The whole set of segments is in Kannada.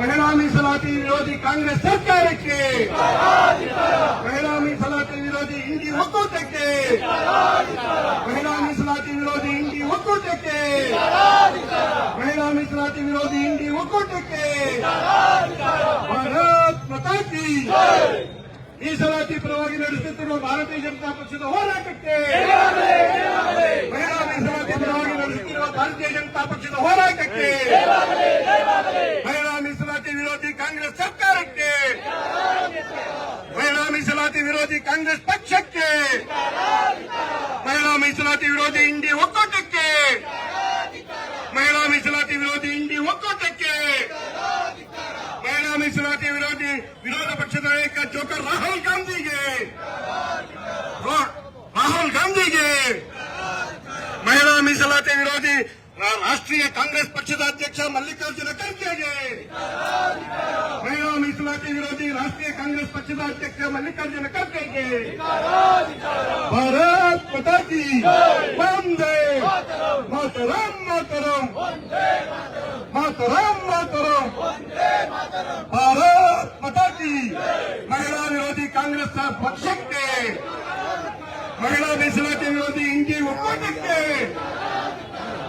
ಮಹಿಳಾ ಮೀಸಲಾತಿ ವಿರೋಧಿ ಕಾಂಗ್ರೆಸ್ ಸರ್ಕಾರಕ್ಕೆ, ಮಹಿಳಾ ಮೀಸಲಾತಿ ವಿರೋಧಿ ಇಂಡಿ ಒಕ್ಕೂಟಕ್ಕೆ, ಮಹಿಳಾ ಮೀಸಲಾತಿ ವಿರೋಧಿ ಇಂಡಿ ಒಕ್ಕೂಟಕ್ಕೆ, ಮಹಿಳಾ ಮೀಸಲಾತಿ ವಿರೋಧಿ ಇಂಡಿ ಒಕ್ಕೂಟಕ್ಕೆ ಭಾರತ್ ಮಾತಾ ಕೀ. ಮೀಸಲಾತಿ ಪರವಾಗಿ ನಡೆಸುತ್ತಿರುವ ಭಾರತೀಯ ಜನತಾ ಪಕ್ಷದ ಹೋರಾಟಕ್ಕೆ, ಮಹಿಳಾ ಮೀಸಲಾತಿ ಪರವಾಗಿ ನಡೆಸುತ್ತಿರುವ ಭಾರತೀಯ ಜನತಾ ಪಕ್ಷದ ಹೋರಾಟಕ್ಕೆ, ಮಹಿಳಾ ಮೀಸಲಾತಿ ವಿರೋಧಿ ಕಾಂಗ್ರೆಸ್ ಸರ್ಕಾರಕ್ಕೆ, ಮಹಿಳಾ ಮೀಸಲಾತಿ ವಿರೋಧಿ ಕಾಂಗ್ರೆಸ್ ಪಕ್ಷಕ್ಕೆ, ಮಹಿಳಾ ಮೀಸಲಾತಿ ವಿರೋಧಿ ಇಂಡಿ ಒಕ್ಕೂಟಕ್ಕೆ, ಮಹಿಳಾ ಮೀಸಲಾತಿ ವಿರೋಧಿ ಇಂಡಿ ಒಕ್ಕೂಟಕ್ಕೆ, ಮಹಿಳಾ ಮೀಸಲಾತಿ ವಿರೋಧಿ ವಿರೋಧ ಪಕ್ಷದ ನಾಯಕ ಜೋಕರ್ ರಾಹುಲ್ ಗಾಂಧಿಗೆ, ಮಹಿಳಾ ಮೀಸಲಾತಿ ವಿರೋಧಿ ರಾಷ್ಟ್ರೀಯ ಕಾಂಗ್ರೆಸ್ ಪಕ್ಷದ ಅಧ್ಯಕ್ಷ ಮಲ್ಲಿಕಾರ್ಜುನ ಖರ್ಗೆಗೆ, ಮಹಿಳಾ ಮೀಸಲಾತಿ ವಿರೋಧಿ ರಾಷ್ಟ್ರೀಯ ಕಾಂಗ್ರೆಸ್ ಪಕ್ಷದ ಅಧ್ಯಕ್ಷ ಮಲ್ಲಿಕಾರ್ಜುನ ಖರ್ಗೆಗೆ ಭಾರತ್ ಮಾತಾ ಕೀ. ವಂದೇ ಮಾತರಂ, ಮಾತರಂ, ಮಾತರಂ, ಮಾತರಂ, ಭಾರತ್ ಮಾತಾ ಕೀ. ಮಹಿಳಾ ವಿರೋಧಿ ಕಾಂಗ್ರೆಸ್ ಪಕ್ಷಕ್ಕೆ, ಮಹಿಳಾ ಮೀಸಲಾತಿ ವಿರೋಧಿ ಇಂಡಿ ಒಕ್ಕೂಟಕ್ಕೆ,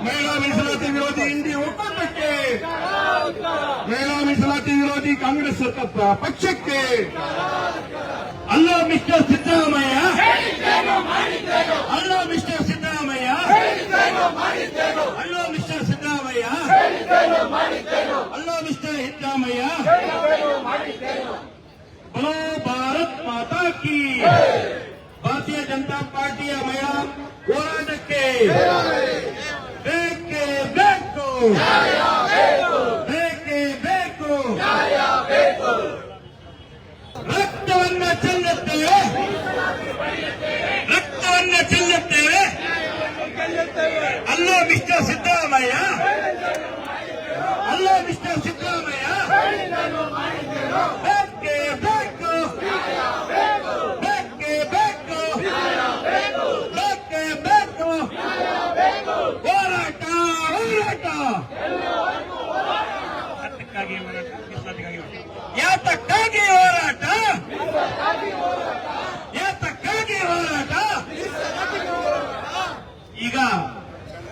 ಮಹಿಳಾ ಮೀಸಲಾತಿ ವಿರೋಧಿ ಇಂಡಿ ಒಕ್ಕೂಟಕ್ಕೆ, ಮಹಿಳಾ ಮೀಸಲಾತಿ ವಿರೋಧಿ ಕಾಂಗ್ರೆಸ್ ಪಕ್ಷಕ್ಕೆ. ಅಲ್ಲ ಮಿಸ್ಟರ್ ಸಿದ್ದರಾಮಯ್ಯ, ಅಲ್ಲ ಮಿಸ್ಟರ್ ಸಿದ್ದರಾಮಯ್ಯ, ಅಲ್ಲ ಮಿಸ್ಟರ್ ಸಿದ್ದರಾಮಯ್ಯ, ಅಲ್ಲ ಮಿಸ್ಟರ್ ಸಿದ್ದರಾಮಯ್ಯ. ಬಲೋ ಭಾರತ್ ಮಾತಾ ಕೀ. ಭಾರತೀಯ ಜನತಾ ಪಾರ್ಟಿಯ ಮಹಿಳಾ ಹೋರಾಟಕ್ಕೆ ಬೇಕೇ ಬೇಕು, ಬೇಕೇ ಬೇಕು, ರಕ್ತವನ್ನ ಚೆಲ್ಲುತ್ತೇವೆ, ರಕ್ತವನ್ನ ಚೆಲ್ಲುತ್ತೇವೆ. ಅಲ್ಲೋ ಮಿಸ್ಟರ್ ಸಿದ್ದರಾಮಯ್ಯ, ಅಲ್ಲೋ ಮಿಸ್ಟರ್ ಸಿದ್ದರಾಮಯ್ಯ, ಬೇಕೇ ಬೇಕು, ಬೇಕೇ ಬೇಕು, ಬೇಕೇ ಬೇಕು, ಹೋರಾಟ, ಹೋರಾಟ. ಯಾತಕ್ಕಾಗಿ ಹೋರಾಟ, ಯಾತಕ್ಕಾಗಿ ಹೋರಾಟ.